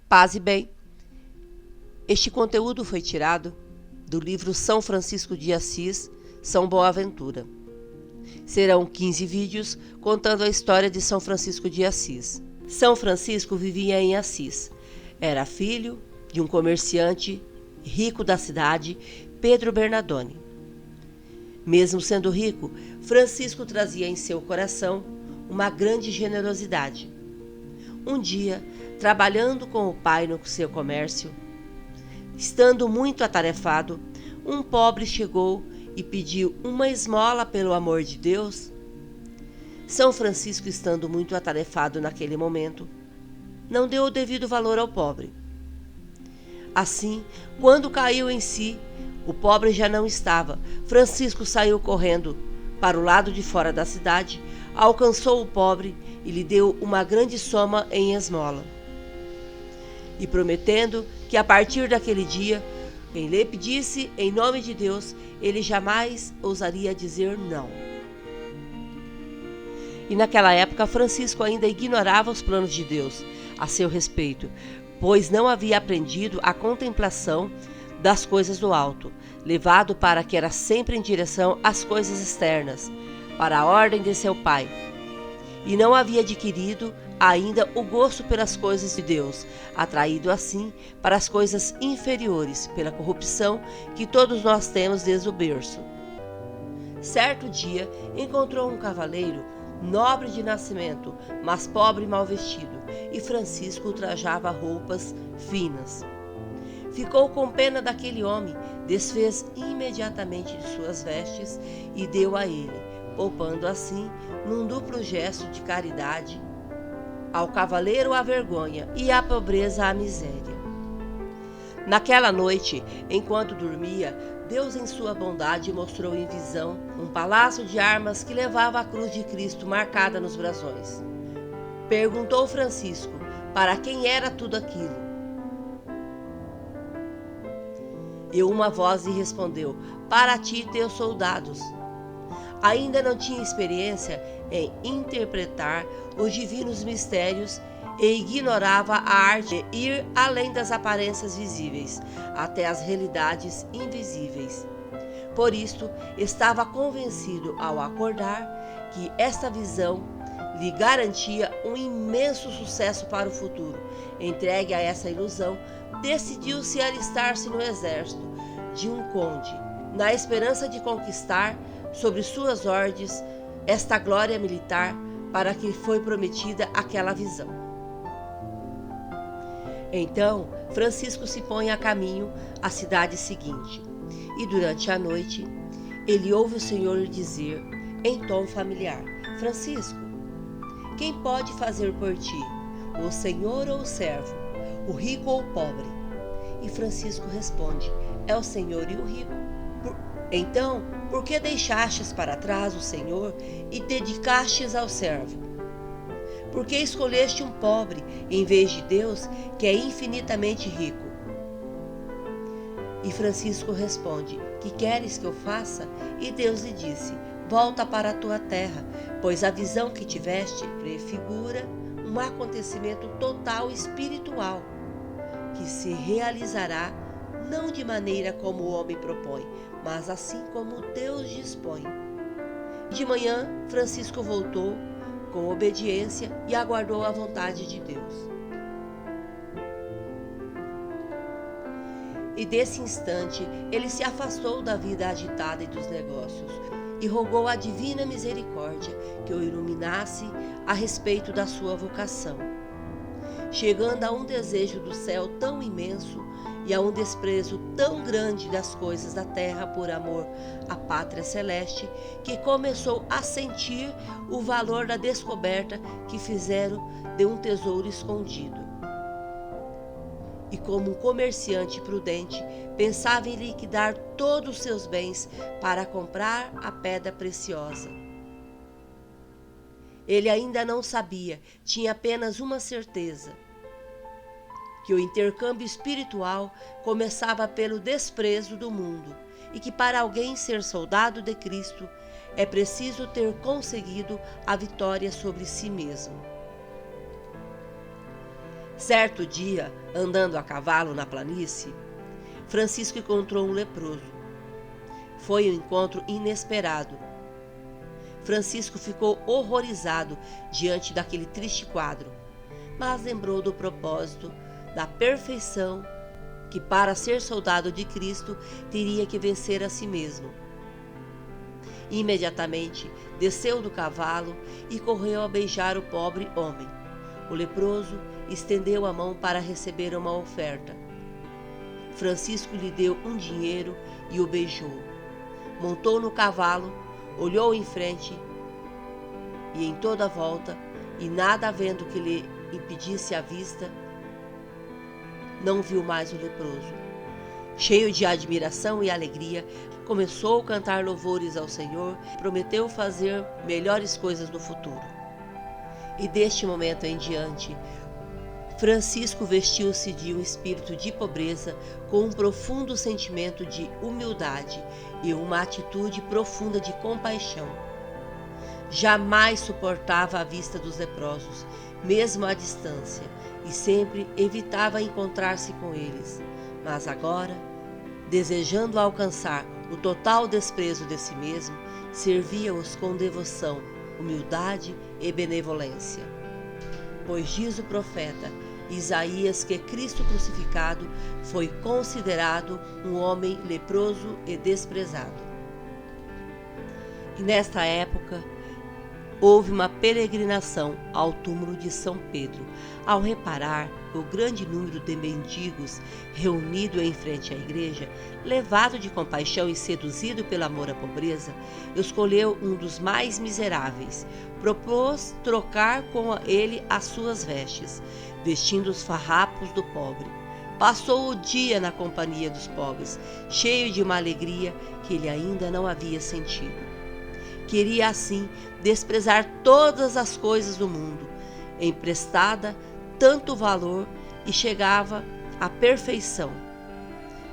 Paz e bem. Este conteúdo foi tirado do livro São Francisco de Assis, São Boaventura. Serão 15 vídeos contando a história de São Francisco de Assis. São Francisco vivia em Assis. Era filho de um comerciante rico da cidade, Pedro Bernardone. Mesmo sendo rico, Francisco trazia em seu coração uma grande generosidade. Um dia, trabalhando com o pai no seu comércio, estando muito atarefado, um pobre chegou e pediu uma esmola pelo amor de Deus. São Francisco, estando muito atarefado naquele momento, não deu o devido valor ao pobre. Assim, quando caiu em si, o pobre já não estava. Francisco saiu correndo para o lado de fora da cidade, alcançou o pobre e lhe deu uma grande soma em esmola. E prometendo que a partir daquele dia, quem lhe pedisse em nome de Deus, ele jamais ousaria dizer não. E naquela época, Francisco ainda ignorava os planos de Deus a seu respeito, pois não havia aprendido a contemplação das coisas do alto, levado para que era sempre em direção às coisas externas, para a ordem de seu pai. E não havia adquirido ainda o gosto pelas coisas de Deus, atraído assim para as coisas inferiores, pela corrupção que todos nós temos desde o berço. Certo dia, encontrou um cavaleiro, nobre de nascimento, mas pobre e mal vestido, e Francisco trajava roupas finas. Ficou com pena daquele homem, desfez imediatamente de suas vestes e deu a ele, poupando assim, num duplo gesto de caridade, ao cavaleiro a vergonha e à pobreza a miséria. Naquela noite, enquanto dormia, Deus em sua bondade mostrou em visão um palácio de armas que levava a cruz de Cristo marcada nos brasões. Perguntou Francisco para quem era tudo aquilo. E uma voz lhe respondeu: para ti e teus soldados. Ainda não tinha experiência em interpretar os divinos mistérios e ignorava a arte de ir além das aparências visíveis, até as realidades invisíveis. Por isto, estava convencido ao acordar que esta visão lhe garantia um imenso sucesso para o futuro. Entregue a essa ilusão, decidiu-se alistar-se no exército de um conde, na esperança de conquistar sobre suas ordens esta glória militar para que foi prometida aquela visão. Então, Francisco se põe a caminho à cidade seguinte, e durante a noite, ele ouve o Senhor lhe dizer, em tom familiar: Francisco, quem pode fazer por ti, o Senhor ou o servo, o rico ou o pobre? E Francisco responde: é o Senhor e o rico. Então, por que deixastes para trás o Senhor e dedicastes ao servo? Por que escolheste um pobre em vez de Deus, que é infinitamente rico? E Francisco responde: que queres que eu faça? E Deus lhe disse: volta para a tua terra, pois a visão que tiveste prefigura um acontecimento total espiritual, que se realizará não de maneira como o homem propõe, mas assim como Deus dispõe. De manhã, Francisco voltou com obediência e aguardou a vontade de Deus. E desse instante, ele se afastou da vida agitada e dos negócios e rogou à divina misericórdia que o iluminasse a respeito da sua vocação. Chegando a um desejo do céu tão imenso e a um desprezo tão grande das coisas da terra por amor à pátria celeste, que começou a sentir o valor da descoberta que fizeram de um tesouro escondido. E como um comerciante prudente, pensava em liquidar todos os seus bens para comprar a pedra preciosa. Ele ainda não sabia, tinha apenas uma certeza: que o intercâmbio espiritual começava pelo desprezo do mundo e que para alguém ser soldado de Cristo é preciso ter conseguido a vitória sobre si mesmo. Certo dia, andando a cavalo na planície, Francisco encontrou um leproso. Foi um encontro inesperado. Francisco ficou horrorizado diante daquele triste quadro, mas lembrou do propósito, da perfeição, que para ser soldado de Cristo teria que vencer a si mesmo. Imediatamente desceu do cavalo e correu a beijar o pobre homem. O leproso estendeu a mão para receber uma oferta. Francisco lhe deu um dinheiro e o beijou. Montou no cavalo, olhou em frente e em toda a volta, e nada havendo que lhe impedisse a vista, não viu mais o leproso. Cheio de admiração e alegria, começou a cantar louvores ao Senhor e prometeu fazer melhores coisas no futuro. E deste momento em diante, Francisco vestiu-se de um espírito de pobreza com um profundo sentimento de humildade e uma atitude profunda de compaixão. Jamais suportava a vista dos leprosos, mesmo à distância, e sempre evitava encontrar-se com eles. Mas agora, desejando alcançar o total desprezo de si mesmo, servia-os com devoção, humildade e benevolência. Pois diz o profeta Isaías que Cristo crucificado foi considerado um homem leproso e desprezado. E nesta época, houve uma peregrinação ao túmulo de São Pedro. Ao reparar o grande número de mendigos reunido em frente à igreja, levado de compaixão e seduzido pelo amor à pobreza, escolheu um dos mais miseráveis. Propôs trocar com ele as suas vestes, vestindo os farrapos do pobre. Passou o dia na companhia dos pobres, cheio de uma alegria que ele ainda não havia sentido. Queria assim desprezar todas as coisas do mundo, emprestada tanto valor, e chegava à perfeição.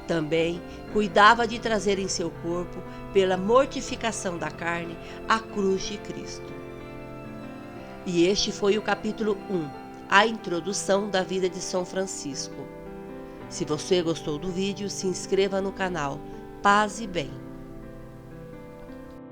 Também cuidava de trazer em seu corpo, pela mortificação da carne, a cruz de Cristo. E este foi o capítulo 1, a introdução da vida de São Francisco. Se você gostou do vídeo, se inscreva no canal. Paz e bem.